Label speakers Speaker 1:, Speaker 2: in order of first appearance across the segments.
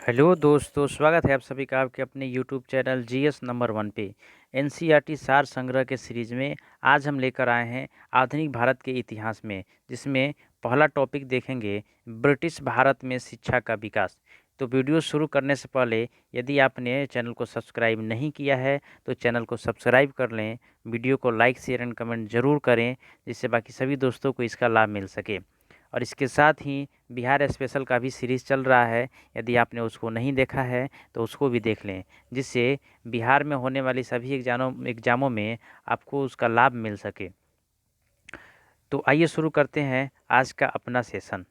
Speaker 1: Hello दोस्तों, स्वागत है आप सभी का आपके अपने YouTube channel GS number one पे। एनसीईआरटी सार संग्रह के सीरीज में आज हम लेकर आए हैं आधुनिक भारत के इतिहास में, जिसमें पहला टॉपिक देखेंगे ब्रिटिश भारत में शिक्षा का विकास। तो वीडियो शुरू करने से पहले यदि आपने चैनल को सब्सक्राइब नहीं किया है तो चैनल को सब्सक्राइब कर लें, वीडियो को लाइक शेयर एंड कमेंट ज़रूर करें, जिससे बाकी सभी दोस्तों को इसका लाभ मिल सके। और इसके साथ ही बिहार स्पेशल का भी सीरीज़ चल रहा है, यदि आपने उसको नहीं देखा है तो उसको भी देख लें, जिससे बिहार में होने वाली सभी एग्ज़ामों में आपको उसका लाभ मिल सके। तो आइए शुरू करते हैं आज का अपना सेशन।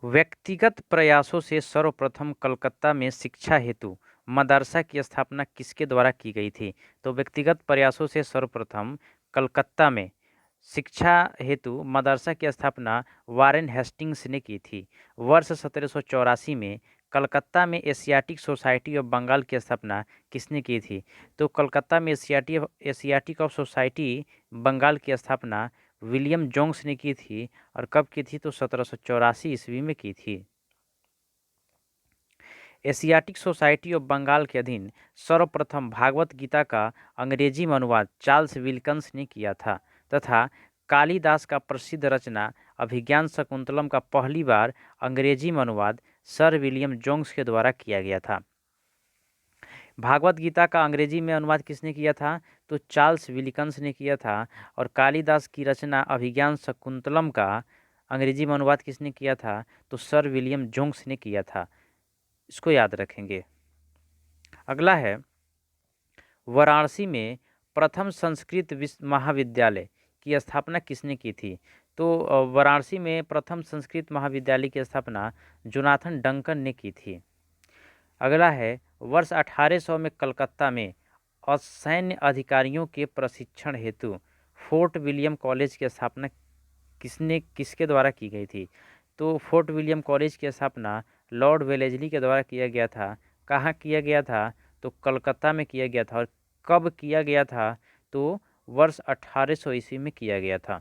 Speaker 1: व्यक्तिगत प्रयासों से सर्वप्रथम कलकत्ता में शिक्षा हेतु मदरसा की स्थापना किसके द्वारा की गई थी? तो व्यक्तिगत प्रयासों से सर्वप्रथम कलकत्ता में शिक्षा हेतु मदरसा की स्थापना वारेन हेस्टिंग्स ने की थी। वर्ष 1784 में कलकत्ता में एशियाटिक सोसाइटी ऑफ बंगाल की स्थापना किसने की थी? तो कलकत्ता में एशियाटिक ऑफ सोसाइटी बंगाल की स्थापना विलियम जोन्स ने की थी। और कब की थी? तो 1784 ईस्वी में की थी। एशियाटिक सोसाइटी ऑफ बंगाल के अधीन सर्वप्रथम भागवत गीता का अंग्रेजी में अनुवाद चार्ल्स विल्कन्स ने किया था, तथा कालिदास का प्रसिद्ध रचना अभिज्ञान शकुंतलम का पहली बार अंग्रेजी में अनुवाद सर विलियम जोन्स के द्वारा किया गया था। भागवत गीता का अंग्रेजी में अनुवाद किसने किया था? तो चार्ल्स विल्कन्स ने किया था। और कालिदास की रचना अभिज्ञान शकुंतलम का अंग्रेजी में अनुवाद किसने किया था? तो सर विलियम जोन्स ने किया था। इसको याद रखेंगे। अगला है, वाराणसी में प्रथम संस्कृत महाविद्यालय की स्थापना किसने की थी? तो वाराणसी में प्रथम संस्कृत महाविद्यालय की स्थापना जोनाथन डंकन ने की थी। अगला है, वर्ष 1800 में कलकत्ता में असैन्य अधिकारियों के प्रशिक्षण हेतु फोर्ट विलियम कॉलेज की स्थापना किसके द्वारा की गई थी? तो फोर्ट विलियम कॉलेज की स्थापना लॉर्ड वेलेस्ली के द्वारा किया गया था। कहाँ किया गया था? तो कलकत्ता में किया गया था। और कब किया गया था? तो वर्ष 1800 ईस्वी में किया गया था।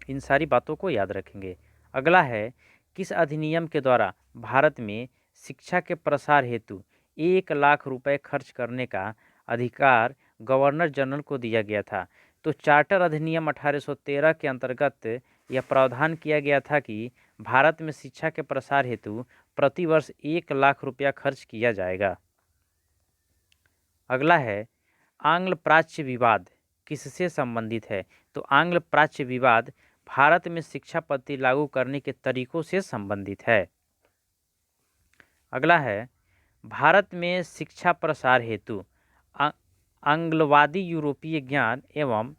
Speaker 1: इन सारी बातों को याद रखेंगे। अगला है, किस अधिनियम के द्वारा भारत में शिक्षा के प्रसार हेतु 1 लाख रुपए खर्च करने का अधिकार गवर्नर जनरल को दिया गया था? तो चार्टर अधिनियम 1813 के अंतर्गत यह प्रावधान किया गया था कि भारत में शिक्षा के प्रसार हेतु प्रतिवर्ष 1 लाख रुपया खर्च किया जाएगा। अगला है, आंग्ल प्राच्य विवाद किससे संबंधित है? तो आंग्ल प्राच्य विवाद भारत में शिक्षा पद्धति लागू करने के तरीकों से संबंधित है। अगला है, भारत में शिक्षा प्रसार हेतु आंग्लवादी यूरोपीय ज्ञान एवं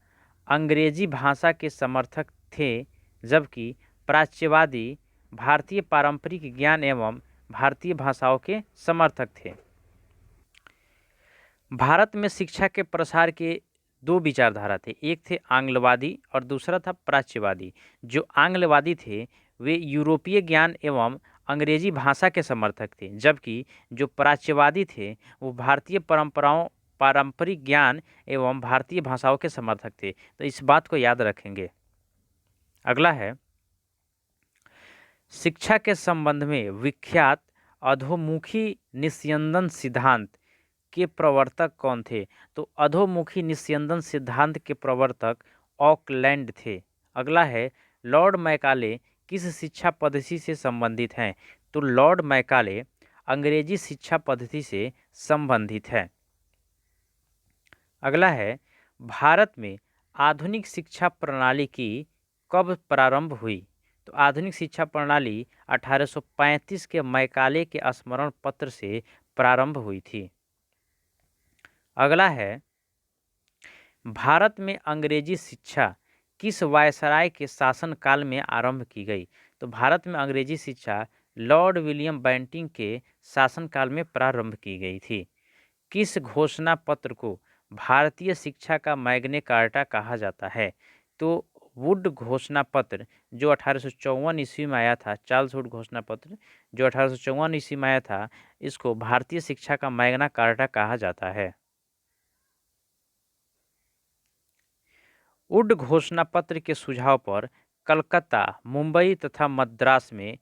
Speaker 1: अंग्रेजी भाषा के समर्थक थे, जबकि प्राच्यवादी भारतीय पारंपरिक ज्ञान एवं भारतीय भाषाओं के समर्थक थे। भारत में शिक्षा के प्रसार के दो विचारधारा थे, एक थे आंग्लवादी और दूसरा था प्राच्यवादी। जो आंग्लवादी थे वे यूरोपीय ज्ञान एवं अंग्रेजी भाषा के समर्थक थे, जबकि जो प्राच्यवादी थे वो भारतीय परंपराओं पारंपरिक ज्ञान एवं भारतीय भाषाओं के समर्थक थे। तो इस बात को याद रखेंगे। अगला है, शिक्षा के संबंध में विख्यात अधोमुखी निस्यंदन सिद्धांत के प्रवर्तक कौन थे? तो अधोमुखी निस्यंदन सिद्धांत के प्रवर्तक ऑकलैंड थे। अगला है, लॉर्ड मैकाले किस शिक्षा पद्धति से संबंधित हैं? तो लॉर्ड मैकाले अंग्रेजी शिक्षा पद्धति से संबंधित है। अगला है, भारत में आधुनिक शिक्षा प्रणाली की कब प्रारंभ हुई? तो आधुनिक शिक्षा प्रणाली 1835 के मैकाले के स्मरण पत्र से प्रारंभ हुई थी। अगला है, भारत में अंग्रेजी शिक्षा किस वायसराय के शासनकाल में आरंभ की गई? तो भारत में अंग्रेजी शिक्षा लॉर्ड विलियम बेंटिंग के शासनकाल में प्रारंभ की गई थी। किस घोषणा पत्र को भारतीय शिक्षा का मैग्ना कार्टा कहा जाता है? तो वुड घोषणा पत्र जो 1854 ईस्वी में आया था, चार्ल्स वुड घोषणा पत्र जो 1854 ईस्वी में आया था, इसको भारतीय शिक्षा का मैग्ना कार्टा कहा जाता है। वुड घोषणा पत्र के सुझाव पर कलकत्ता, मुंबई तथा मद्रास में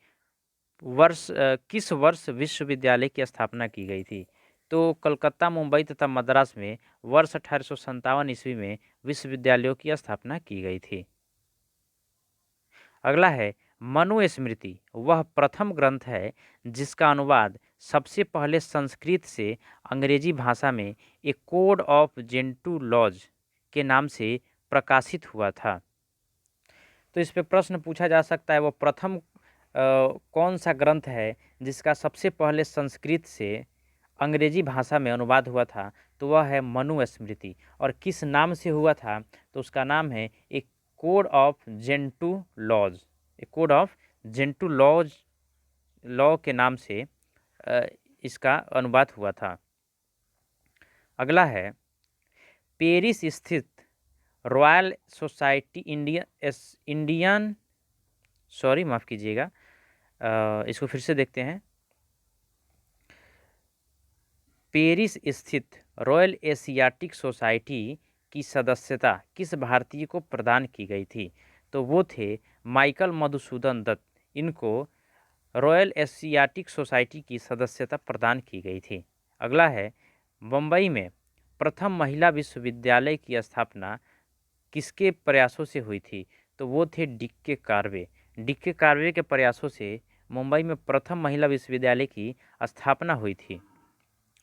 Speaker 1: किस वर्ष विश्वविद्यालय की स्थापना की गई थी? तो कलकत्ता, मुंबई तथा मद्रास में वर्ष 1857 ईस्वी में विश्वविद्यालयों की स्थापना की गई थी। अगला है मनुस्मृति। वह प्रथम ग्रंथ है जिसका अनुवाद सबसे पहले संस्कृत से अंग्रेजी भाषा में ए कोड ऑफ जेंटू लॉज के नाम से प्रकाशित हुआ था। तो इस पे प्रश्न पूछा जा सकता है वो प्रथम कौन सा ग्रंथ है जिसका सबसे पहले संस्कृत से अंग्रेजी भाषा में अनुवाद हुआ था? तो वह है मनुस्मृति। और किस नाम से हुआ था? तो उसका नाम है a code of Gentoo laws. A code of Gentoo laws law के नाम से इसका अनुवाद हुआ था। अगला है पेरिस स्थित रॉयल सोसाइटी इंडियन सॉरी माफ़ कीजिएगा, इसको फिर से देखते हैं। पेरिस स्थित रॉयल एशियाटिक सोसाइटी की सदस्यता किस भारतीय को प्रदान की गई थी? तो वो थे माइकल मधुसूदन दत्त। इनको रॉयल एशियाटिक सोसाइटी की सदस्यता प्रदान की गई थी। अगला है मुंबई में प्रथम महिला विश्वविद्यालय की स्थापना किसके प्रयासों से हुई थी? तो वो थे डी.के. कार्वे। डी.के. कार्वे के प्रयासों से मुंबई में प्रथम महिला विश्वविद्यालय की स्थापना हुई थी।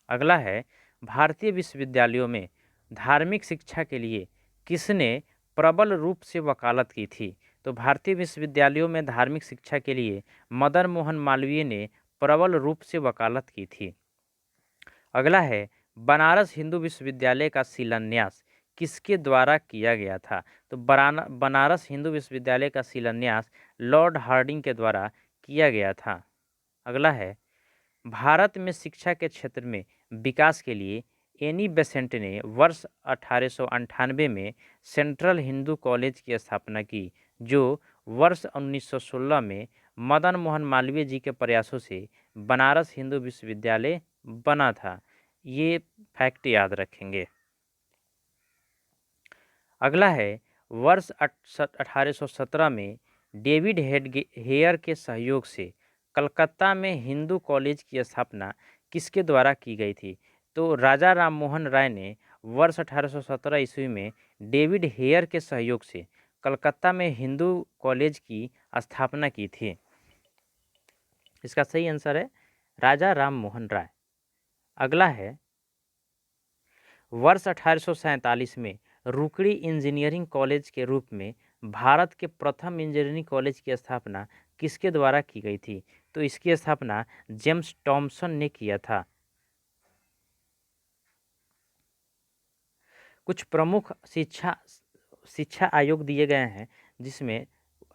Speaker 1: अगला है भारतीय विश्वविद्यालयों में धार्मिक शिक्षा के लिए किसने प्रबल रूप से वकालत की थी? तो भारतीय विश्वविद्यालयों में धार्मिक शिक्षा के लिए मदन मोहन मालवीय ने प्रबल रूप से वकालत की थी। अगला है बनारस हिंदू विश्वविद्यालय का शिलान्यास किसके द्वारा किया गया था? तो बनारस हिंदू विश्वविद्यालय का शिलान्यास लॉर्ड हार्डिंग के द्वारा किया गया था। अगला है भारत में शिक्षा के क्षेत्र में विकास के लिए एनी बेसेंट ने वर्ष 1898 में सेंट्रल हिंदू कॉलेज की स्थापना की, जो वर्ष 1916 में मदन मोहन मालवीय जी के प्रयासों से बनारस हिंदू विश्वविद्यालय बना था। ये फैक्ट याद रखेंगे। अगला है वर्ष 1817 में डेविड हेयर के सहयोग से कलकत्ता में हिंदू कॉलेज की स्थापना किसके द्वारा की गई थी? तो राजा राम मोहन राय ने वर्ष 1817 ईस्वी में डेविड हेयर के सहयोग से कलकत्ता में हिंदू कॉलेज की स्थापना की थी। इसका सही आंसर है राजा राम मोहन राय। अगला है वर्ष 1847 में रुकड़ी इंजीनियरिंग कॉलेज के रूप में भारत के प्रथम इंजीनियरिंग कॉलेज की स्थापना किसके द्वारा की गई थी? तो इसकी स्थापना जेम्स टॉमसन ने किया था। कुछ प्रमुख शिक्षा आयोग दिए गए हैं जिसमें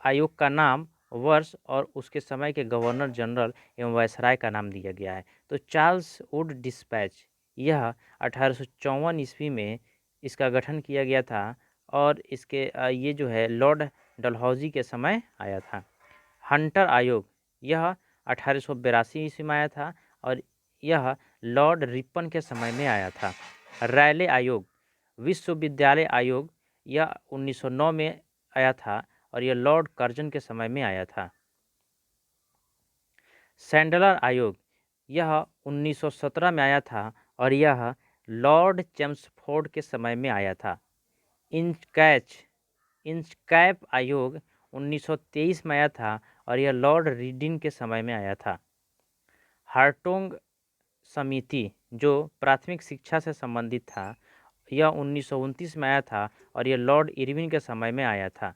Speaker 1: आयोग का नाम, वर्ष और उसके समय के गवर्नर जनरल एवं वायसराय का नाम दिया गया है। तो चार्ल्स वुड डिस्पैच, यह 1854 ईस्वी में इसका गठन किया गया था और इसके ये जो है लॉर्ड डलहौजी के समय आया था। हंटर आयोग, यह 1882 ईस्वी में आया था और यह लॉर्ड रिपन के समय में आया था। रैले आयोग, विश्वविद्यालय आयोग, यह 1909 में आया था और यह लॉर्ड कर्जन के समय में आया था। सैंडलर आयोग, यह 1917 में आया था और यह लॉर्ड चेम्सफोर्ड के समय में आया था। इंचकैप आयोग 1923 में आया था और यह लॉर्ड रीडिंग के समय में आया था। हार्टोंग समिति, जो प्राथमिक शिक्षा से संबंधित था, यह 1929 में आया था और यह लॉर्ड इरविन के समय में आया था।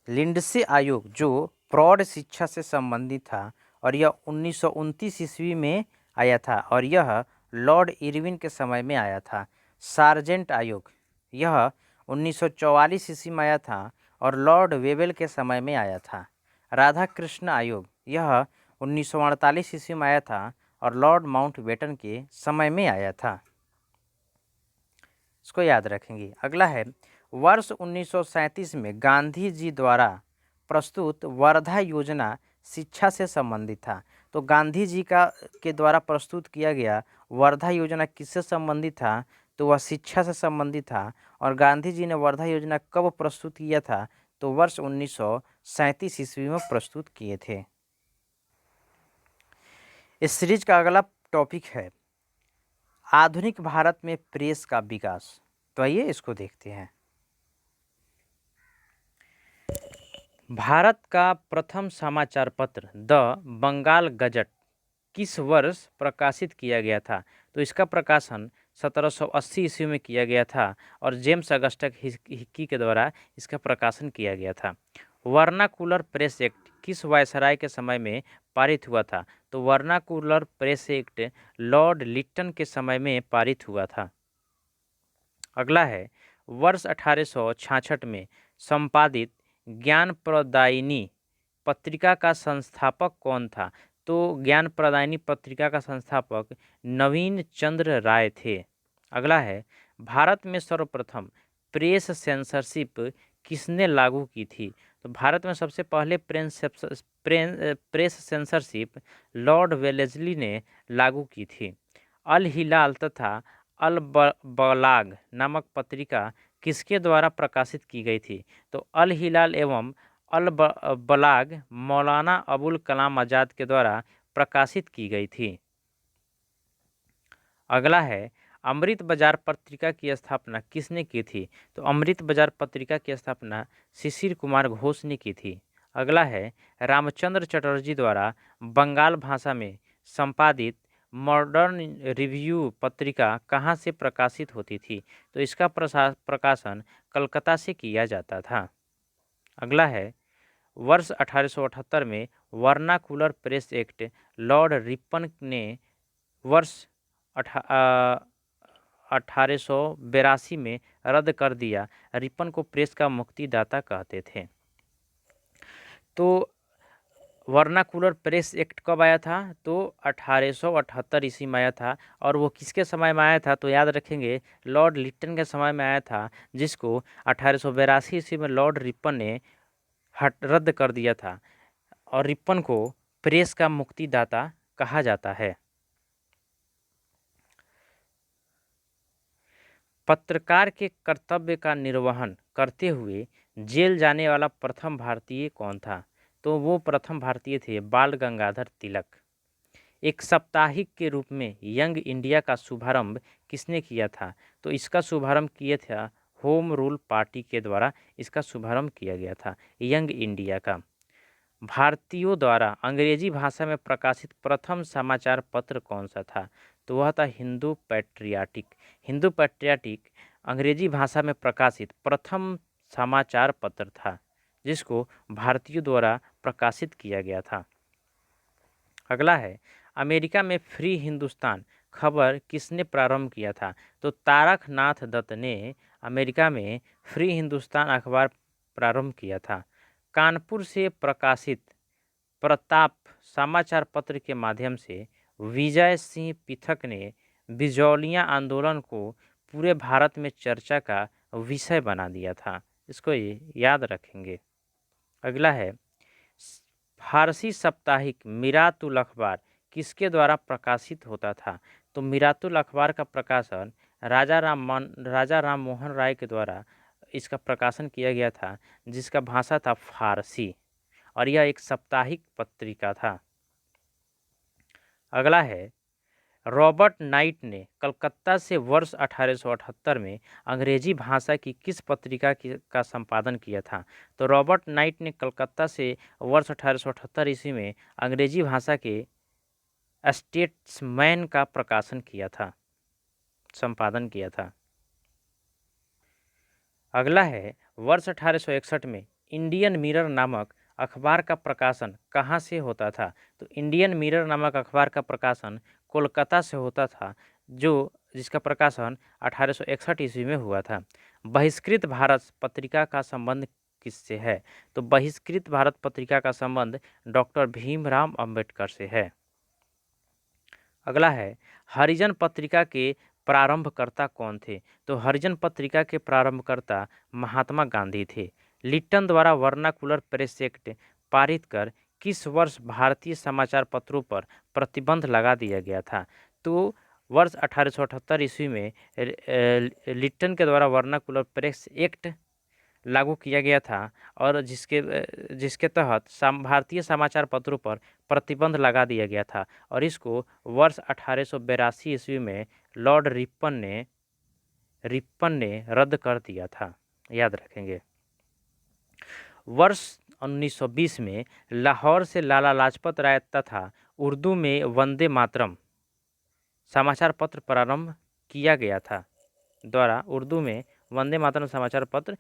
Speaker 1: लिंडसे आयोग, जो प्रौढ़ शिक्षा से संबंधित था और यह 1929 ईस्वी में आया था और यह लॉर्ड इरविन के समय में आया था। सार्जेंट आयोग, यह 1944 ईस्वी में आया था और लॉर्ड वेवेल के समय में आया था। राधा कृष्ण आयोग, यह 1948 ईस्वी में आया था और लॉर्ड माउंटबेटन के समय में आया था। इसको याद रखेंगे। अगला है वर्ष 1937 में गांधी जी द्वारा प्रस्तुत वर्धा योजना शिक्षा से संबंधित था। तो गांधी जी के द्वारा प्रस्तुत किया गया वर्धा योजना किससे संबंधित था? तो वह शिक्षा से संबंधित था। और गांधी जी ने वर्धा योजना कब प्रस्तुत किया था? तो वर्ष 1937 ईस्वी में प्रस्तुत किए थे। इस सीरीज का अगला टॉपिक है आधुनिक भारत में प्रेस का विकास। तो आइए इसको देखते हैं। भारत का प्रथम समाचार पत्र द बंगाल गजट किस वर्ष प्रकाशित किया गया था? तो इसका प्रकाशन 1780 ईस्वी में किया गया था और जेम्स अगस्टस हिक्की के द्वारा इसका प्रकाशन किया गया था। वर्नाकुलर प्रेस एक्ट किस वायसराय के समय में पारित हुआ था? तो vernacular press act Lord Lytton के समय में पारित हुआ था। अगला है वर्ष 1866 में संपादित ज्ञानप्रदायिनी पत्रिका का संस्थापक कौन था? तो ज्ञानप्रदायिनी पत्रिका का संस्थापक नवीन चंद्र राय थे। अगला है भारत में सर्वप्रथम प्रेस सेंसरशिप किसने लागू की थी? तो भारत में सबसे पहले प्रेस सेंसरशिप लॉर्ड वेलेस्ली ने लागू की थी। अल हिलाल तथा अल बलाग नामक पत्रिका किसके द्वारा प्रकाशित की गई थी? तो अल हिलाल एवं अल बलाग मौलाना अबुल कलाम आज़ाद के द्वारा प्रकाशित की गई थी। अगला है अमृत बाजार पत्रिका की स्थापना किसने की थी? तो अमृत बाजार पत्रिका की स्थापना शिशिर कुमार घोष ने की थी। अगला है रामचंद्र चटर्जी द्वारा बंगाल भाषा में संपादित मॉडर्न रिव्यू पत्रिका कहाँ से प्रकाशित होती थी? तो इसका प्रकाशन कलकत्ता से किया जाता था। अगला है वर्ष 1878 में vernacular press act Lord Ripon ने वर्ष 1882 में रद्द कर दिया। रिपन को प्रेस का मुक्तिदाता कहते थे। तो वर्नाकुलर प्रेस एक्ट कब आया था? तो 1878 ईस्वी में आया था। और वो किसके समय में आया था? तो याद रखेंगे लॉर्ड लिट्टन के समय में आया था, जिसको 1882 ईस्वी में लॉर्ड रिपन ने रद्द कर दिया था। और रिपन को प्रेस का मुक्तिदाता कहा जाता है। पत्रकार के कर्तव्य का निर्वहन करते हुए जेल जाने वाला प्रथम भारतीय कौन था? तो वो प्रथम भारतीय थे बाल गंगाधर तिलक। एक साप्ताहिक के रूप में यंग इंडिया का शुभारंभ किसने किया था? तो इसका शुभारंभ किया था होम रूल पार्टी के द्वारा इसका शुभारंभ किया गया था यंग इंडिया का। भारतीयों द्वारा अंग्रेजी भाषा में प्रकाशित प्रथम समाचार पत्र कौन सा था? तो वह था हिंदू पैट्रियाटिक। हिंदू पैट्रियाटिक अंग्रेजी भाषा में प्रकाशित प्रथम समाचार पत्र था, जिसको भारतीयों द्वारा प्रकाशित किया गया था। अगला है अमेरिका में फ्री हिंदुस्तान खबर किसने प्रारंभ किया था? तो तारकनाथ दत्त ने अमेरिका में फ्री हिंदुस्तान अखबार प्रारंभ किया था। कानपुर से प्रकाशित प्रताप समाचार पत्र के माध्यम से विजय सिंह पृथक ने बिजौलिया आंदोलन को पूरे भारत में चर्चा का विषय बना दिया था। इसको ये याद रखेंगे। अगला है फारसी साप्ताहिक मिरातुल अखबार किसके द्वारा प्रकाशित होता था? तो मिरातुल अखबार का प्रकाशन राजा राम मोहन राय के द्वारा इसका प्रकाशन किया गया था, जिसका भाषा था फारसी, और यह एक साप्ताहिक पत्रिका था। अगला है रॉबर्ट नाइट ने कलकत्ता से वर्ष 1878 में अंग्रेजी भाषा की किस पत्रिका का संपादन किया था? तो रॉबर्ट नाइट ने कलकत्ता से वर्ष 1878 ईस्वी में अंग्रेजी भाषा के स्टेट्समैन का प्रकाशन किया था, संपादन किया था। अगला है वर्ष 1861 में इंडियन मिरर नामक अखबार का प्रकाशन कहाँ से होता था? तो इंडियन मिरर नामक अखबार का प्रकाशन कोलकाता से होता था, जिसका प्रकाशन 1861 ईस्वी में हुआ था। बहिष्कृत भारत पत्रिका का संबंध किससे है? तो बहिष्कृत भारत पत्रिका का संबंध डॉक्टर भीमराव अंबेडकर से है। अगला है हरिजन पत्रिका के प्रारंभकर्ता कौन थे? तो हरिजन पत्रिका के प्रारंभकर्ता महात्मा गांधी थे। लिट्टन द्वारा वर्नाकुलर प्रेस एक्ट पारित कर किस वर्ष भारतीय समाचार पत्रों पर प्रतिबंध लगा दिया गया था? तो वर्ष 1878 ईस्वी में लिट्टन के द्वारा वर्नाकुलर प्रेस एक्ट लागू किया गया था और जिसके तहत भारतीय समाचार पत्रों पर प्रतिबंध लगा दिया गया था और इसको वर्ष 1882 ईस्वी में लॉर्ड रिप्पन ने रद्द कर दिया था, याद रखेंगे। वर्ष 1920 में लाहौर से लाला लाजपत राय तथा उर्दू में वंदे मातरम समाचार पत्र प्रारंभ किया गया था उर्दू में वंदे मातरम समाचार पत्र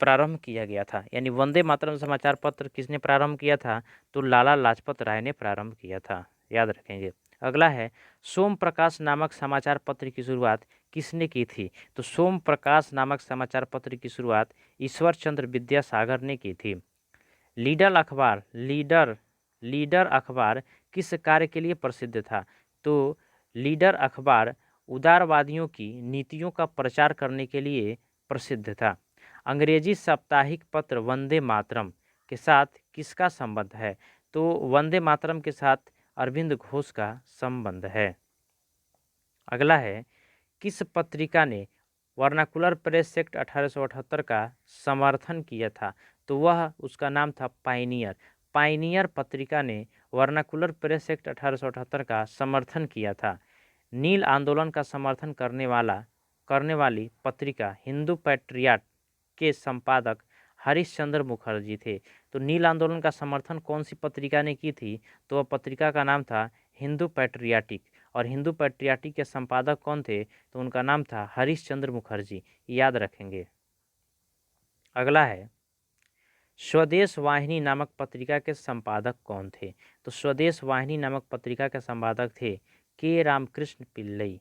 Speaker 1: प्रारंभ किया गया था। यानी वंदे मातरम समाचार पत्र किसने प्रारंभ किया था? तो लाला लाजपत राय ने प्रारंभ किया था, याद रखेंगे। अगला है सोम प्रकाश नामक समाचार पत्र की शुरुआत किसने की थी? तो सोम प्रकाश नामक समाचार पत्र की शुरुआत ईश्वर चंद्र विद्यासागर ने की थी। लीडर अखबार किस कार्य के लिए प्रसिद्ध था? तो लीडर अखबार उदारवादियों की नीतियों का प्रचार करने के लिए प्रसिद्ध था। अंग्रेजी साप्ताहिक पत्र वंदे मातरम के साथ किसका संबंध है? तो वंदे मातरम के साथ अरविंद घोष का संबंध है। अगला है किस पत्रिका ने वर्नाकुलर प्रेस एक्ट 1878 का समर्थन किया था? तो वह उसका नाम था पायनियर। पायनियर पत्रिका ने वर्नाकुलर प्रेस एक्ट 1878 का समर्थन किया था। नील आंदोलन का समर्थन करने वाली पत्रिका हिंदू पैट्रियट के संपादक हरीशचंद्र मुखर्जी थे। तो नील आंदोलन का समर्थन कौन सी पत्रिका ने की थी? तो वह पत्रिका का नाम था हिंदू पैट्रियाटिक और हिंदू पैट्रियाटिक के संपादक कौन थे? तो उनका नाम था हरीशचंद्र मुखर्जी, याद रखेंगे। अगला है स्वदेश वाहिनी नामक पत्रिका के संपादक कौन थे? तो स्वदेश वाहिनी नामक पत्रिका के संपादक थे के रामकृष्ण पिल्लई।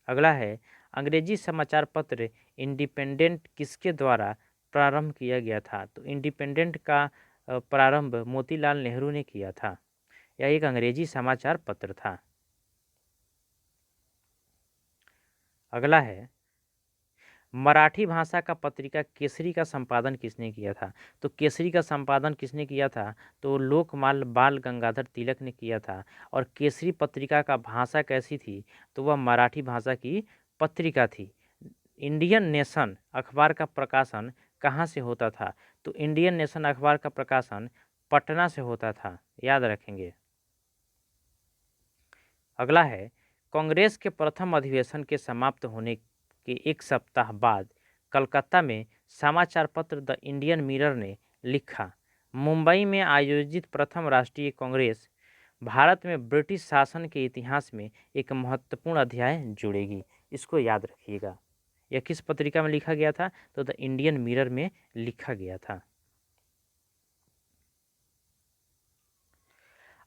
Speaker 1: अगला है अंग्रेजी समाचार पत्र इंडिपेंडेंट किसके द्वारा प्रारंभ किया गया था? तो इंडिपेंडेंट का प्रारंभ मोतीलाल नेहरू ने किया था। यह एक अंग्रेजी समाचार पत्र था। अगला है मराठी भाषा का पत्रिका केसरी का संपादन किसने किया था? तो केसरी का संपादन किसने किया था? तो लोकमान्य बाल गंगाधर तिलक ने किया था। और केसरी पत्रिका का भाषा कैसी थी? तो वह मराठी भाषा की पत्रिका थी। इंडियन नेशन अखबार का प्रकाशन कहाँ से होता था? तो इंडियन नेशन अखबार का प्रकाशन पटना से होता था, याद रखेंगे। अगला है कांग्रेस के प्रथम अधिवेशन के समाप्त होने के एक सप्ताह बाद कलकत्ता में समाचार पत्र द इंडियन मिरर ने लिखा, मुंबई में आयोजित प्रथम राष्ट्रीय कांग्रेस भारत में ब्रिटिश शासन के इतिहास में एक महत्वपूर्ण अध्याय जुड़ेगी। इसको याद रखिएगा। यह किस पत्रिका में लिखा गया था? तो द इंडियन मिरर में लिखा गया था।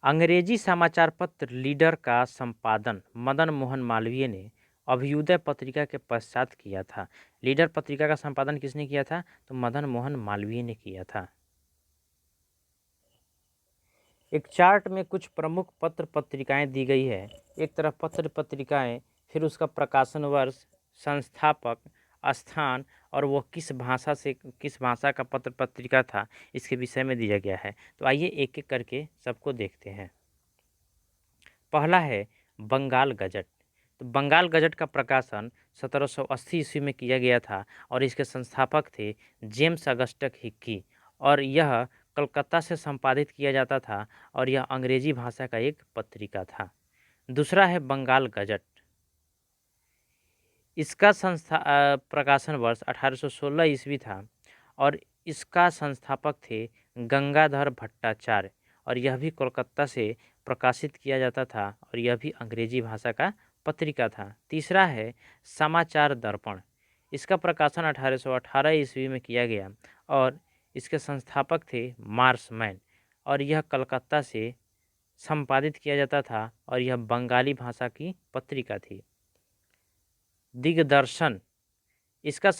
Speaker 1: अंग्रेजी समाचार पत्र लीडर का संपादन मदन मोहन मालवीय ने अभ्युदय पत्रिका के पश्चात किया था। लीडर पत्रिका का संपादन किसने किया था? तो मदन मोहन मालवीय ने किया था। एक चार्ट में कुछ प्रमुख पत्र पत्रिकाएं दी गई है। एक तरफ पत्र पत्रिकाएं, फिर उसका प्रकाशन वर्ष, संस्थापक, स्थान और वो किस भाषा का पत्र पत्रिका था, इसके विषय में दिया गया है। तो आइए एक एक करके सबको देखते हैं। पहला है बंगाल गजट। तो बंगाल गजट का प्रकाशन 1780 ईस्वी में किया गया था और इसके संस्थापक थे जेम्स अगस्टस हिक्की और यह कलकत्ता से संपादित किया जाता था और यह अंग्रेजी भाषा का एक पत्रिका था। दूसरा है बंगाल गजट। इसका प्रकाशन वर्ष 1816 ईस्वी था और इसका संस्थापक थे गंगाधर भट्टाचार्य और यह भी कोलकाता से प्रकाशित किया जाता था और यह भी अंग्रेजी भाषा का पत्रिका था। तीसरा है समाचार दर्पण। इसका प्रकाशन 1818 ईस्वी में किया गया और इसके संस्थापक थे मार्शमैन और यह कलकत्ता से संपादित किया जाता था और यह बंगाली भाषा की पत्रिका थी। दिग्दर्शन। इसका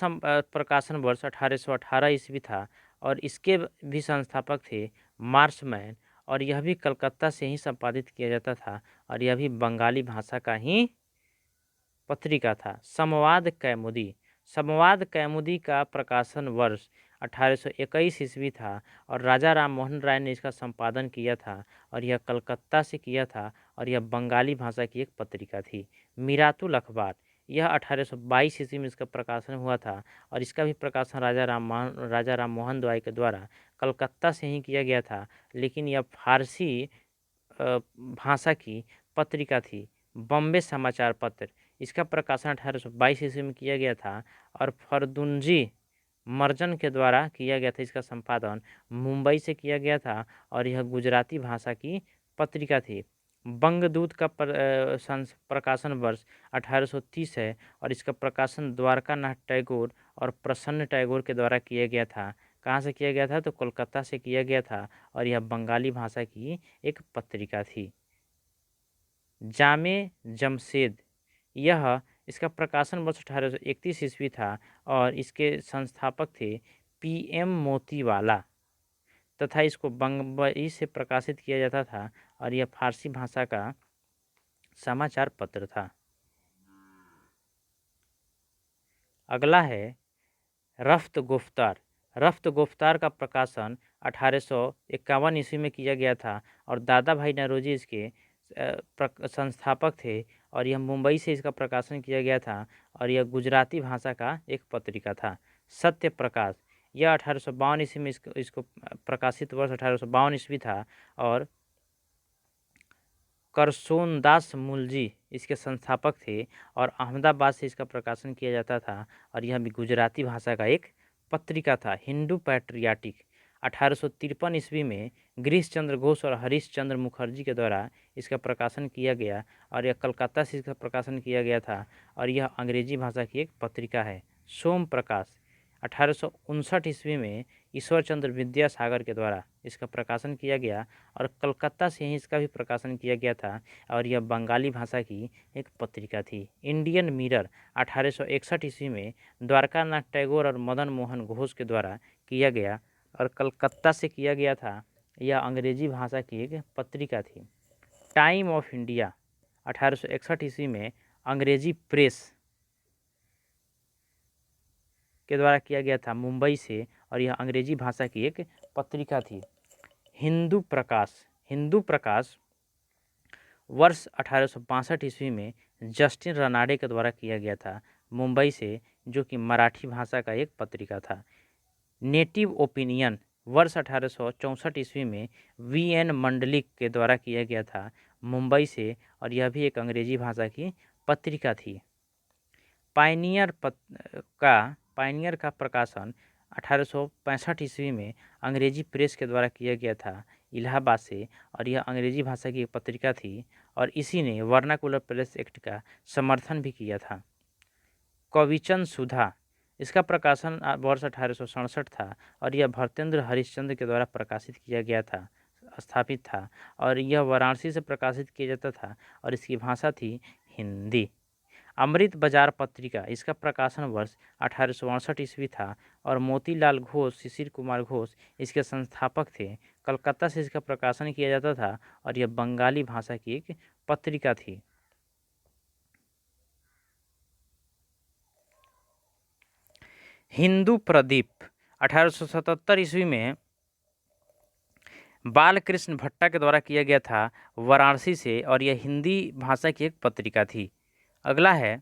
Speaker 1: प्रकाशन वर्ष 1818 ईस्वी था और इसके भी संस्थापक थे मार्शमैन और यह भी कलकत्ता से ही संपादित किया जाता था और यह भी बंगाली भाषा का ही पत्रिका था। संवाद कैमुदी। संवाद कैमुदी का प्रकाशन वर्ष 1821 ईस्वी था और राजा राम मोहन राय ने इसका संपादन किया था और यह कलकत्ता से किया था और यह बंगाली भाषा की एक पत्रिका थी। मिरातुल अखबार, यह 1822 ईस्वी में इसका प्रकाशन हुआ था और इसका भी प्रकाशन राजा राम मोहन राय के द्वारा कलकत्ता से ही किया गया था, लेकिन यह फारसी भाषा की पत्रिका थी। बॉम्बे समाचार पत्र, इसका प्रकाशन 1822 ईस्वी में किया गया था और फरदुंजी मर्जन के द्वारा किया गया था। इसका संपादन मुंबई से किया गया था और यह गुजराती भाषा की पत्रिका थी। बंगदूत का प्रकाशन वर्ष 1830 है और इसका प्रकाशन द्वारकानाथ टैगोर और प्रसन्न टैगोर के द्वारा किया गया था। कहाँ से किया गया था? तो कोलकाता से किया गया था और यह बंगाली भाषा की एक पत्रिका थी। जामे जमशेद, यह इसका प्रकाशन वर्ष 1831 ईस्वी था और इसके संस्थापक थे PM मोतीवाला तथा इसको बंबई से प्रकाशित किया जाता था और यह फारसी भाषा का समाचार पत्र था। अगला है रफ्त गुफ्तार। रफ्त गुफ्तार का प्रकाशन 1851 ईस्वी में किया गया था और दादा भाई नौरोजी इसके संस्थापक थे और यह मुंबई से इसका प्रकाशन किया गया था और यह गुजराती भाषा का एक पत्रिका था। सत्य प्रकाश, यह 1852 ईस्वी में इसको प्रकाशित वर्ष 1852 ईस्वी था और करसोनदास मुलजी इसके संस्थापक थे और अहमदाबाद से इसका प्रकाशन किया जाता था और यह भी गुजराती भाषा का एक पत्रिका था। हिंदू पैट्रियाटिक, 1853 ईस्वी में गिरीश चंद्र घोष और हरीश चंद्र मुखर्जी के द्वारा इसका प्रकाशन किया गया और यह कलकत्ता से इसका प्रकाशन किया गया था और यह अंग्रेजी भाषा की एक पत्रिका है। सोम प्रकाश, 1859 ईस्वी में ईश्वर चंद्र विद्यासागर के द्वारा इसका प्रकाशन किया गया और कलकत्ता से ही इसका भी प्रकाशन किया गया था और यह बंगाली भाषा की एक पत्रिका थी। इंडियन मिरर, 1861 ईस्वी में द्वारकानाथ टैगोर और मदन मोहन घोष के द्वारा किया गया और कलकत्ता से किया गया था। यह अंग्रेजी भाषा की एक पत्रिका थी। टाइम ऑफ इंडिया, 1861 ईस्वी में अंग्रेजी प्रेस के द्वारा किया गया था मुंबई से और यह अंग्रेजी भाषा की एक पत्रिका थी। हिंदू प्रकाश, हिंदू प्रकाश वर्ष 1862 ईस्वी में जस्टिन रनाडे के द्वारा किया गया था मुंबई से, जो कि मराठी भाषा का एक पत्रिका था। नेटिव ओपिनियन वर्ष 1864 ईस्वी में VN मंडलिक के द्वारा किया गया था मुंबई से और यह भी एक अंग्रेजी भाषा की पत्रिका थी। पायनियर का प्रकाशन 1865 ईस्वी में अंग्रेजी प्रेस के द्वारा किया गया था इलाहाबाद से और यह अंग्रेजी भाषा की एक पत्रिका थी और इसी ने वर्नाकुलर प्रेस एक्ट का समर्थन भी किया था। कविचंद सुधा, इसका प्रकाशन वर्ष 1867 था और यह भरतेंद्र हरिश्चंद्र के द्वारा प्रकाशित किया गया था, स्थापित था और यह वाराणसी से प्रकाशित किया जाता था और इसकी भाषा थी हिंदी। अमृत बाजार पत्रिका, इसका प्रकाशन वर्ष 1868 ईस्वी था और मोतीलाल घोष, शिशिर कुमार घोष इसके संस्थापक थे। कलकत्ता से इसका प्रकाशन किया जाता था और यह बंगाली भाषा की एक पत्रिका थी। हिंदू प्रदीप, 1877 ईस्वी में बालकृष्ण भट्टा के द्वारा किया गया था वाराणसी से और यह हिंदी भाषा की एक पत्रिका थी। अगला है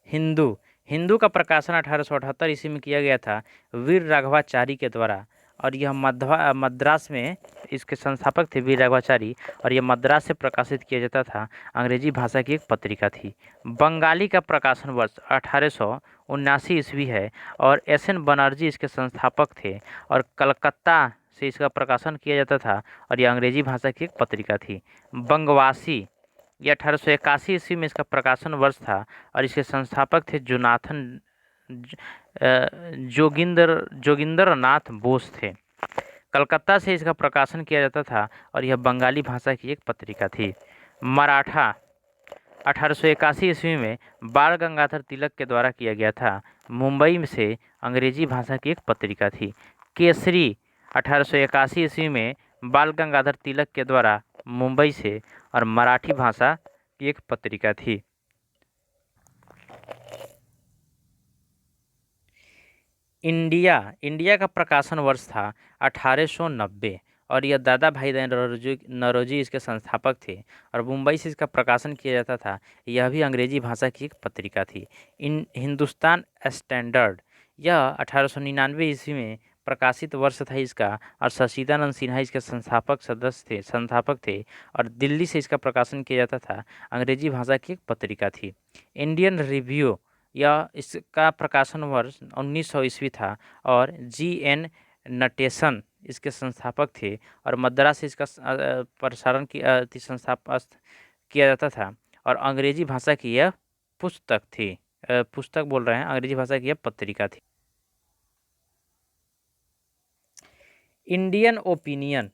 Speaker 1: हिंदू। हिंदू का प्रकाशन 1878 ईस्वी में किया गया था वीर राघवाचारी के द्वारा और यह मद्रास में इसके संस्थापक थे वीर राघवाचारी और यह मद्रास से प्रकाशित किया जाता था। अंग्रेजी भाषा की एक पत्रिका थी। बंगाली का प्रकाशन वर्ष 1879 ईस्वी है और SN बनर्जी इसके संस्थापक थे और कलकत्ता से इसका प्रकाशन किया जाता था और यह अंग्रेजी भाषा की एक पत्रिका थी। बंगवासी, ये 1881 ईस्वी में इसका प्रकाशन वर्ष था और इसके संस्थापक थे जोगिंदर नाथ बोस थे। कलकत्ता से इसका प्रकाशन किया जाता था और यह बंगाली भाषा की एक पत्रिका थी। मराठा, 1881 ईस्वी में बाल गंगाधर तिलक के द्वारा किया गया था मुंबई से, अंग्रेजी भाषा की एक पत्रिका थी। केसरी, 1881 ईस्वी में बाल गंगाधर तिलक के द्वारा मुंबई से और मराठी भाषा की एक पत्रिका थी। इंडिया का प्रकाशन वर्ष था 1890 और यह दादा भाई नौरोजी इसके संस्थापक थे और मुंबई से इसका प्रकाशन किया जाता था। यह भी अंग्रेजी भाषा की एक पत्रिका थी। इन हिंदुस्तान स्टैंडर्ड यह 1899 ईस्वी में प्रकाशित वर्ष था इसका और सच्चिदानंद सिन्हा इसके संस्थापक थे और दिल्ली से इसका प्रकाशन किया जाता था। अंग्रेजी भाषा की एक पत्रिका थी। इंडियन रिव्यू यह इसका प्रकाशन वर्ष 1900 ईस्वी था और G.N. नटेशन इसके संस्थापक थे और मद्रास से इसका प्रसारण किया जाता था और अंग्रेजी भाषा की यह पुस्तक थी। पुस्तक बोल रहे हैं, अंग्रेजी भाषा की यह पत्रिका थी। इंडियन ओपिनियन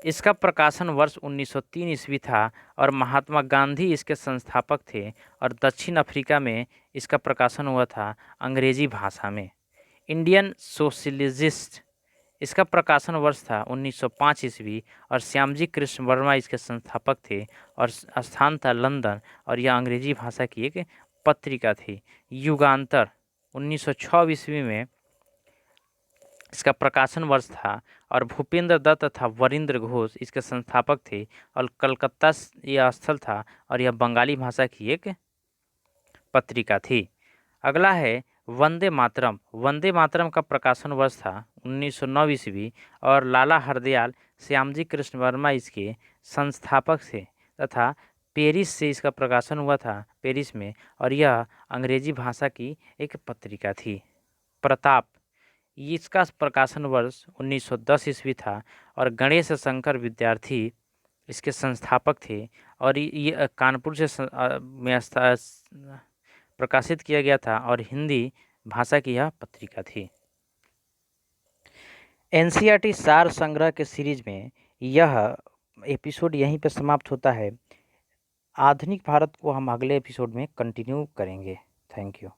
Speaker 1: इसका प्रकाशन वर्ष 1903 ईस्वी था और महात्मा गांधी इसके संस्थापक थे और दक्षिण अफ्रीका में इसका प्रकाशन हुआ था अंग्रेजी भाषा में। इंडियन सोशलिस्ट इसका प्रकाशन वर्ष था 1905 ईस्वी और श्यामजी कृष्ण वर्मा इसके संस्थापक थे और स्थान था लंदन और यह अंग्रेजी भाषा की एक पत्रिका थी। युगांतर 1906 ईस्वी में इसका प्रकाशन वर्ष था और भूपेंद्र दत्त तथा वरिंद्र घोष इसके संस्थापक थे और कलकत्ता यह स्थल था और यह बंगाली भाषा की एक पत्रिका थी। अगला है वंदे मातरम। वंदे मातरम का प्रकाशन वर्ष था 1909 ईस्वी और लाला हरदयाल श्यामजी कृष्ण वर्मा इसके संस्थापक थे तथा पेरिस से इसका प्रकाशन हुआ था, पेरिस में, और यह अंग्रेजी भाषा की एक पत्रिका थी। प्रताप इसका प्रकाशन वर्ष 1910 ईस्वी था और गणेश शंकर विद्यार्थी इसके संस्थापक थे और ये कानपुर से में प्रकाशित किया गया था और हिंदी भाषा की यह पत्रिका थी। एनसीईआरटी सार संग्रह के सीरीज में यह एपिसोड यहीं पर समाप्त होता है। आधुनिक भारत को हम अगले एपिसोड में कंटिन्यू करेंगे। Thank you.